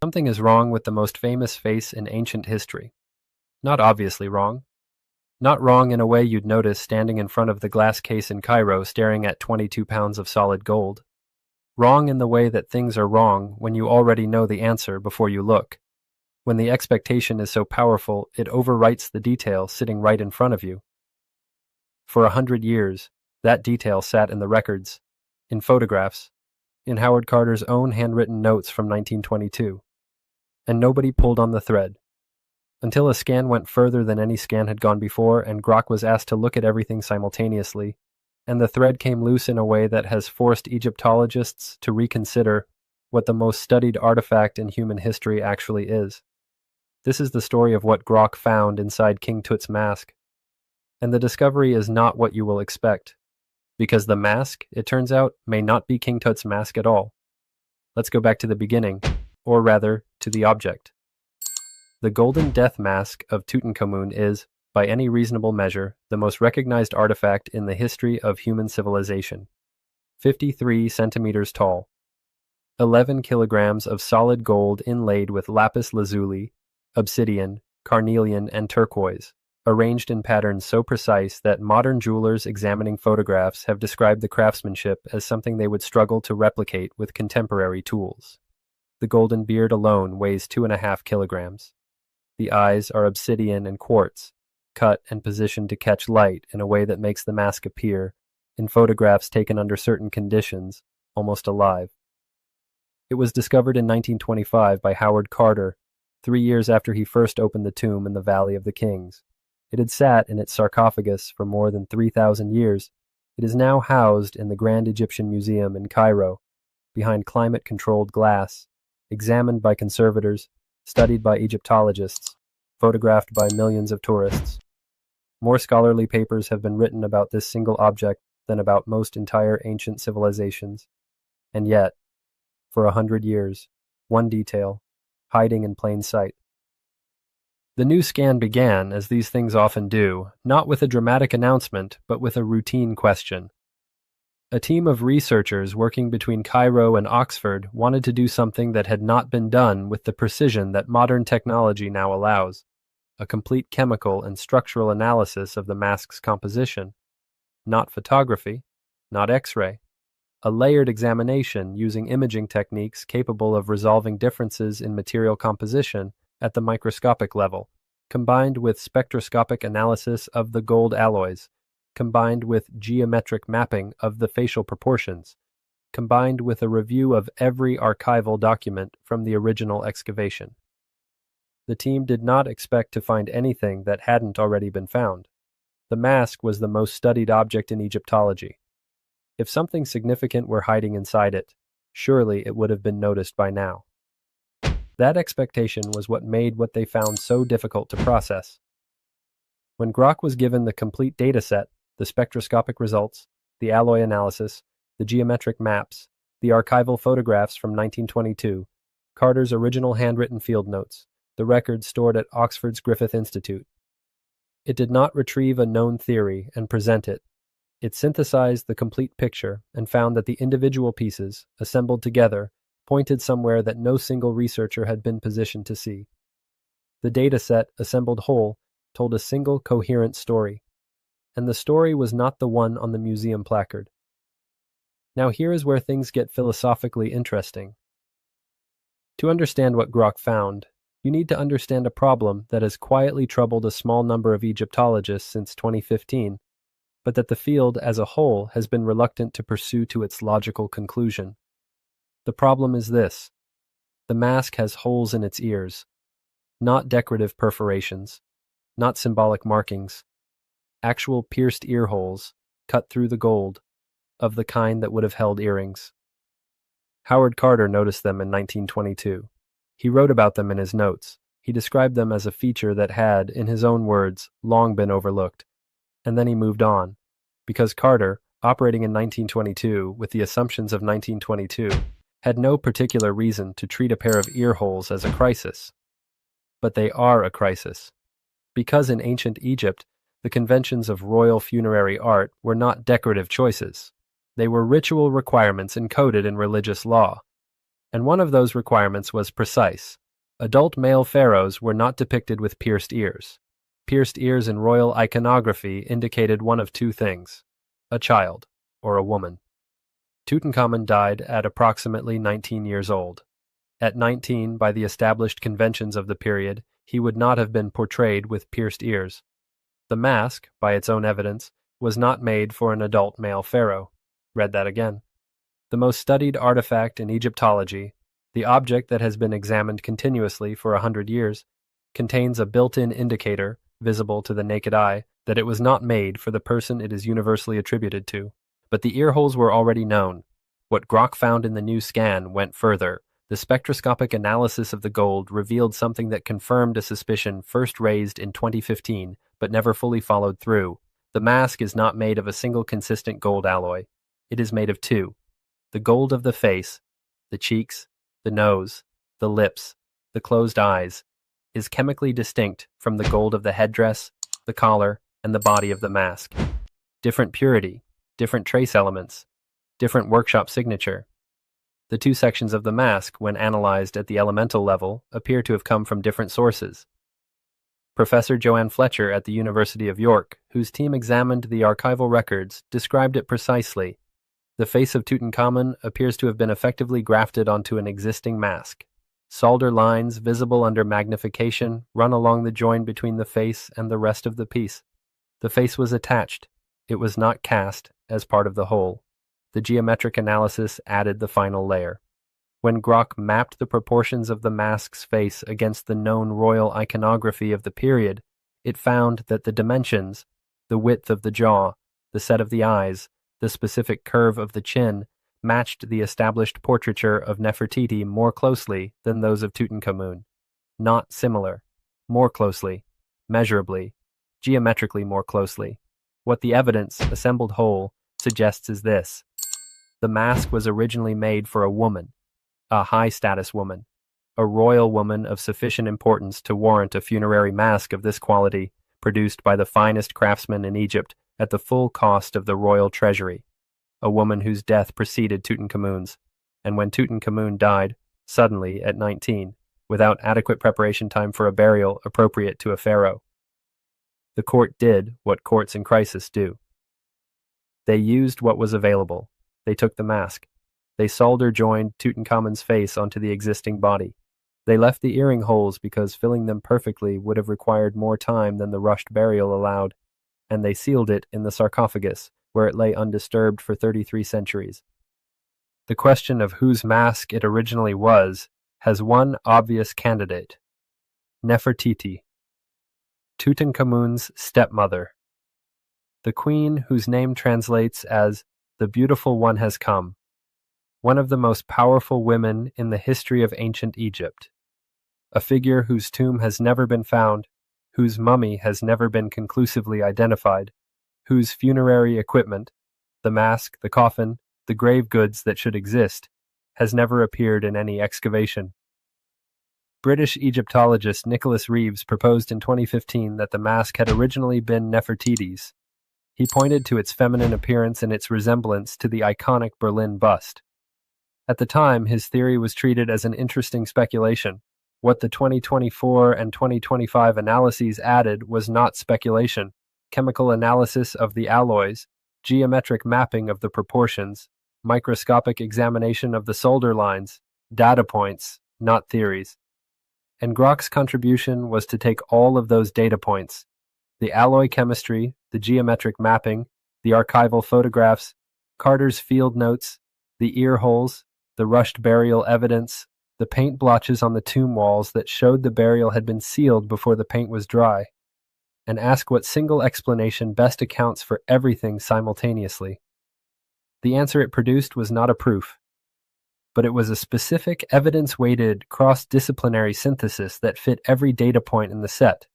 Something is wrong with the most famous face in ancient history. Not obviously wrong. Not wrong in a way you'd notice standing in front of the glass case in Cairo staring at 22 pounds of solid gold. Wrong in the way that things are wrong when you already know the answer before you look. When the expectation is so powerful, it overwrites the detail sitting right in front of you. For 100 years, that detail sat in the records, in photographs, in Howard Carter's own handwritten notes from 1922. And nobody pulled on the thread. Until a scan went further than any scan had gone before, and Grok was asked to look at everything simultaneously, and the thread came loose in a way that has forced Egyptologists to reconsider what the most studied artifact in human history actually is. This is the story of what Grok found inside King Tut's mask. And the discovery is not what you will expect, because the mask, it turns out, may not be King Tut's mask at all. Let's go back to the beginning, or rather, to the object. The golden death mask of Tutankhamun is, by any reasonable measure, the most recognized artifact in the history of human civilization. 53 centimeters tall. 11 kilograms of solid gold inlaid with lapis lazuli, obsidian, carnelian, and turquoise, arranged in patterns so precise that modern jewelers examining photographs have described the craftsmanship as something they would struggle to replicate with contemporary tools. The golden beard alone weighs 2.5 kilograms. The eyes are obsidian and quartz, cut and positioned to catch light in a way that makes the mask appear, in photographs taken under certain conditions, almost alive. It was discovered in 1925 by Howard Carter, 3 years after he first opened the tomb in the Valley of the Kings. It had sat in its sarcophagus for more than 3,000 years. It is now housed in the Grand Egyptian Museum in Cairo, behind climate-controlled glass, examined by conservators, studied by Egyptologists, photographed by millions of tourists. More scholarly papers have been written about this single object than about most entire ancient civilizations. And yet, for 100 years, one detail, hiding in plain sight. The new scan began, as these things often do, not with a dramatic announcement, but with a routine question. A team of researchers working between Cairo and Oxford wanted to do something that had not been done with the precision that modern technology now allows: a complete chemical and structural analysis of the mask's composition. Not photography, not X-ray. A layered examination using imaging techniques capable of resolving differences in material composition at the microscopic level, combined with spectroscopic analysis of the gold alloys, combined with geometric mapping of the facial proportions, combined with a review of every archival document from the original excavation. The team did not expect to find anything that hadn't already been found. The mask was the most studied object in Egyptology. If something significant were hiding inside it, surely it would have been noticed by now. That expectation was what made what they found so difficult to process. When Grok was given the complete dataset, the spectroscopic results, the alloy analysis, the geometric maps, the archival photographs from 1922, Carter's original handwritten field notes, the records stored at Oxford's Griffith Institute, it did not retrieve a known theory and present it. It synthesized the complete picture and found that the individual pieces, assembled together, pointed somewhere that no single researcher had been positioned to see. The dataset, assembled whole, told a single coherent story, and the story was not the one on the museum placard. Now here is where things get philosophically interesting. To understand what Grok found, you need to understand a problem that has quietly troubled a small number of Egyptologists since 2015, but that the field as a whole has been reluctant to pursue to its logical conclusion. The problem is this: the mask has holes in its ears, not decorative perforations, not symbolic markings, actual pierced ear holes, cut through the gold, of the kind that would have held earrings. Howard Carter noticed them in 1922. He wrote about them in his notes. He described them as a feature that had, in his own words, long been overlooked. And then he moved on, because Carter, operating in 1922 with the assumptions of 1922, had no particular reason to treat a pair of ear holes as a crisis. But they are a crisis. Because in ancient Egypt, the conventions of royal funerary art were not decorative choices. They were ritual requirements encoded in religious law. and one of those requirements was precise. Adult male pharaohs were not depicted with pierced ears. Pierced ears in royal iconography indicated one of two things: a child or a woman. Tutankhamun died at approximately 19 years old. At 19, by the established conventions of the period, he would not have been portrayed with pierced ears. The mask, by its own evidence, was not made for an adult male pharaoh. Read that again. The most studied artifact in Egyptology, the object that has been examined continuously for 100 years, contains a built-in indicator, visible to the naked eye, that it was not made for the person it is universally attributed to. But the ear holes were already known. What Grok found in the new scan went further. The spectroscopic analysis of the gold revealed something that confirmed a suspicion first raised in 2015, but never fully followed through. The mask is not made of a single consistent gold alloy. It is made of two: the gold of the face, the cheeks, the nose, the lips, the closed eyes, is chemically distinct from the gold of the headdress, the collar, and the body of the mask. Different purity, different trace elements, different workshop signature. The two sections of the mask, when analyzed at the elemental level, appear to have come from different sources. Professor Joanne Fletcher at the University of York, whose team examined the archival records, described it precisely. The face of Tutankhamun appears to have been effectively grafted onto an existing mask. Solder lines, visible under magnification, run along the join between the face and the rest of the piece. The face was attached. It was not cast as part of the whole. The geometric analysis added the final layer. When Grok mapped the proportions of the mask's face against the known royal iconography of the period, it found that the dimensions, the width of the jaw, the set of the eyes, the specific curve of the chin, matched the established portraiture of Nefertiti more closely than those of Tutankhamun. Not similar, more closely, measurably, geometrically more closely. What the evidence, assembled whole, suggests is this: the mask was originally made for a woman, a high-status woman, a royal woman of sufficient importance to warrant a funerary mask of this quality, produced by the finest craftsmen in Egypt at the full cost of the royal treasury, a woman whose death preceded Tutankhamun's, and when Tutankhamun died, suddenly at 19, without adequate preparation time for a burial appropriate to a pharaoh. The court did what courts in crisis do. They used what was available. They took the mask. They solder-joined Tutankhamun's face onto the existing body. They left the earring holes because filling them perfectly would have required more time than the rushed burial allowed, and they sealed it in the sarcophagus, where it lay undisturbed for 33 centuries. The question of whose mask it originally was has one obvious candidate: Nefertiti, Tutankhamun's stepmother. The queen whose name translates as "the beautiful one has come," one of the most powerful women in the history of ancient Egypt, a figure whose tomb has never been found, whose mummy has never been conclusively identified, whose funerary equipment, the mask, the coffin, the grave goods that should exist, has never appeared in any excavation. British Egyptologist Nicholas Reeves proposed in 2015 that the mask had originally been Nefertiti's. He pointed to its feminine appearance and its resemblance to the iconic Berlin bust. At the time, his theory was treated as an interesting speculation. What the 2024 and 2025 analyses added was not speculation. Chemical analysis of the alloys, geometric mapping of the proportions, microscopic examination of the solder lines, data points, not theories. And Grok's contribution was to take all of those data points, the alloy chemistry, the geometric mapping, the archival photographs, Carter's field notes, the ear holes, the rushed burial evidence, the paint blotches on the tomb walls that showed the burial had been sealed before the paint was dry, and ask what single explanation best accounts for everything simultaneously. The answer it produced was not a proof, but it was a specific, evidence-weighted, cross-disciplinary synthesis that fit every data point in the set.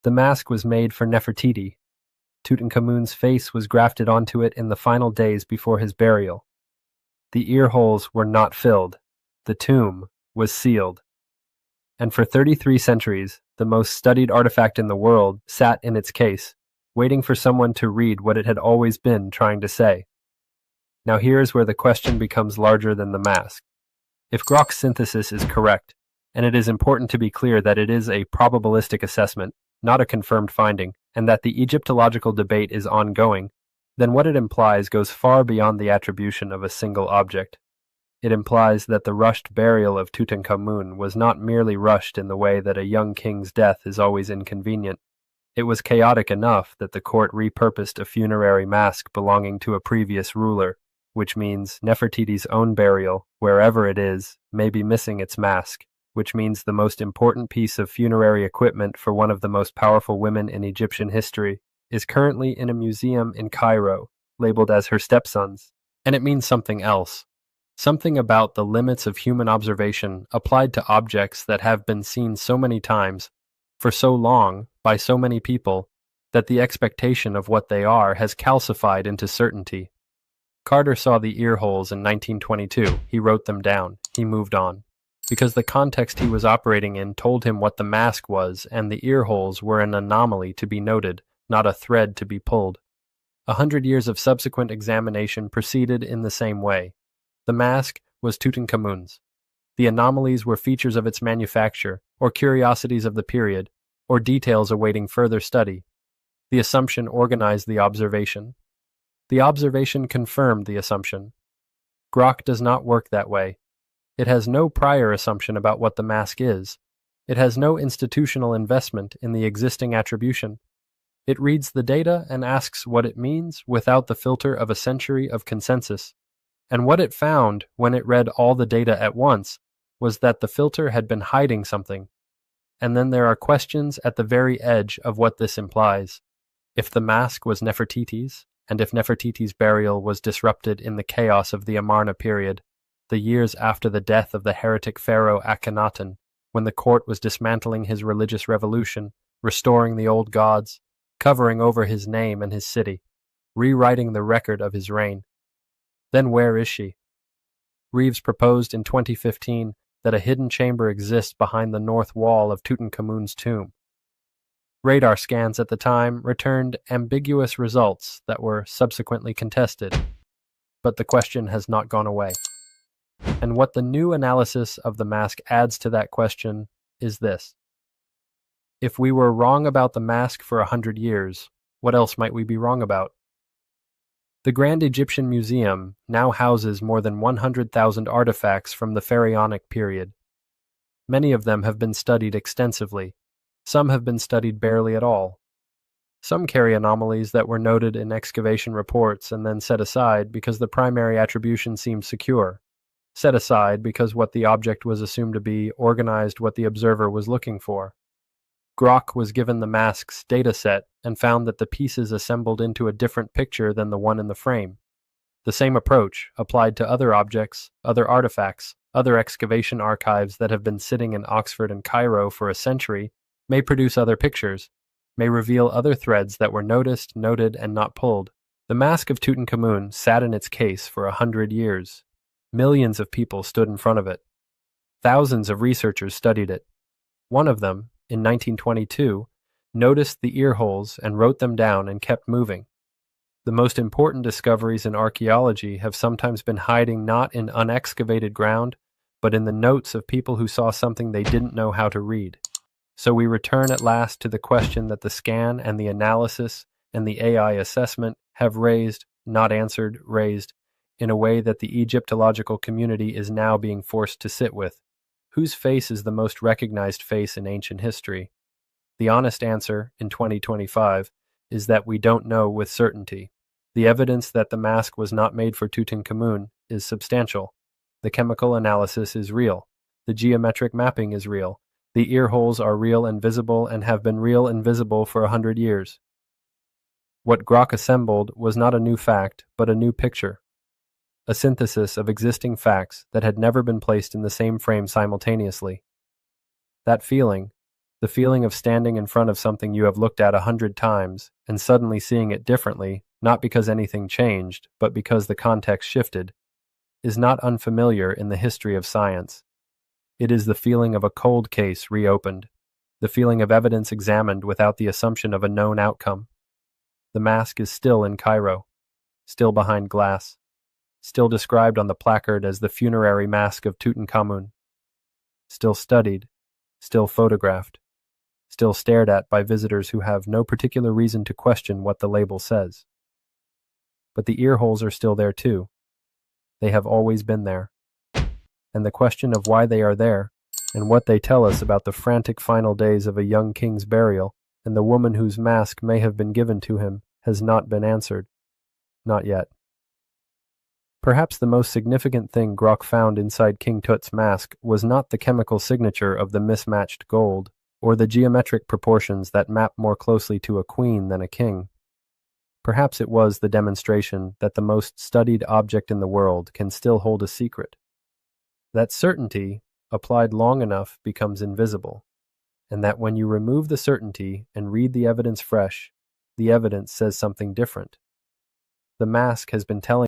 The mask was made for Nefertiti. Tutankhamun's face was grafted onto it in the final days before his burial. The ear holes were not filled. The tomb was sealed. And for 33 centuries, the most studied artifact in the world sat in its case, waiting for someone to read what it had always been trying to say. Now here is where the question becomes larger than the mask. If Grok's synthesis is correct, and it is important to be clear that it is a probabilistic assessment, not a confirmed finding, and that the Egyptological debate is ongoing, then what it implies goes far beyond the attribution of a single object. It implies that the rushed burial of Tutankhamun was not merely rushed in the way that a young king's death is always inconvenient. It was chaotic enough that the court repurposed a funerary mask belonging to a previous ruler, which means Nefertiti's own burial, wherever it is, may be missing its mask, which means the most important piece of funerary equipment for one of the most powerful women in Egyptian history is currently in a museum in Cairo, labeled as her stepson's. And it means something else. Something about the limits of human observation applied to objects that have been seen so many times, for so long, by so many people, that the expectation of what they are has calcified into certainty. Carter saw the ear holes in 1922. He wrote them down. He moved on. Because the context he was operating in told him what the mask was, and the ear holes were an anomaly to be noted, not a thread to be pulled. 100 years of subsequent examination proceeded in the same way. The mask was Tutankhamun's. The anomalies were features of its manufacture, or curiosities of the period, or details awaiting further study. The assumption organized the observation. The observation confirmed the assumption. Grok does not work that way. It has no prior assumption about what the mask is. It has no institutional investment in the existing attribution. It reads the data and asks what it means without the filter of a century of consensus. And what it found when it read all the data at once was that the filter had been hiding something. And then there are questions at the very edge of what this implies. If the mask was Nefertiti's, and if Nefertiti's burial was disrupted in the chaos of the Amarna period, the years after the death of the heretic pharaoh Akhenaten, when the court was dismantling his religious revolution, restoring the old gods, covering over his name and his city, rewriting the record of his reign. Then where is she? Reeves proposed in 2015 that a hidden chamber exists behind the north wall of Tutankhamun's tomb. Radar scans at the time returned ambiguous results that were subsequently contested, but the question has not gone away. And what the new analysis of the mask adds to that question is this. If we were wrong about the mask for 100 years, what else might we be wrong about? The Grand Egyptian Museum now houses more than 100,000 artifacts from the Pharaonic period. Many of them have been studied extensively. Some have been studied barely at all. Some carry anomalies that were noted in excavation reports and then set aside because the primary attribution seemed secure. Set aside because what the object was assumed to be organized what the observer was looking for. Grok was given the mask's dataset and found that the pieces assembled into a different picture than the one in the frame. The same approach, applied to other objects, other artifacts, other excavation archives that have been sitting in Oxford and Cairo for a century, may produce other pictures, may reveal other threads that were noticed, noted, and not pulled. The mask of Tutankhamun sat in its case for 100 years. Millions of people stood in front of it. Thousands of researchers studied it. One of them, in 1922, noticed the ear holes and wrote them down and kept moving. The most important discoveries in archaeology have sometimes been hiding not in unexcavated ground, but in the notes of people who saw something they didn't know how to read. So we return at last to the question that the scan and the analysis and the AI assessment have raised, not answered, raised, in a way that the Egyptological community is now being forced to sit with. Whose face is the most recognized face in ancient history? The honest answer, in 2025, is that we don't know with certainty. The evidence that the mask was not made for Tutankhamun is substantial. The chemical analysis is real. The geometric mapping is real. The ear holes are real and visible and have been real and visible for 100 years. What Grok assembled was not a new fact, but a new picture. A synthesis of existing facts that had never been placed in the same frame simultaneously. That feeling, the feeling of standing in front of something you have looked at 100 times and suddenly seeing it differently, not because anything changed, but because the context shifted, is not unfamiliar in the history of science. It is the feeling of a cold case reopened, the feeling of evidence examined without the assumption of a known outcome. The mask is still in Cairo, still behind glass. still described on the placard as the funerary mask of Tutankhamun, still studied, still photographed, still stared at by visitors who have no particular reason to question what the label says. But the ear holes are still there too. They have always been there. And the question of why they are there, and what they tell us about the frantic final days of a young king's burial, and the woman whose mask may have been given to him, has not been answered. Not yet. Perhaps the most significant thing Grok found inside King Tut's mask was not the chemical signature of the mismatched gold, or the geometric proportions that map more closely to a queen than a king. Perhaps it was the demonstration that the most studied object in the world can still hold a secret. That certainty, applied long enough, becomes invisible, and that when you remove the certainty and read the evidence fresh, the evidence says something different. The mask has been telling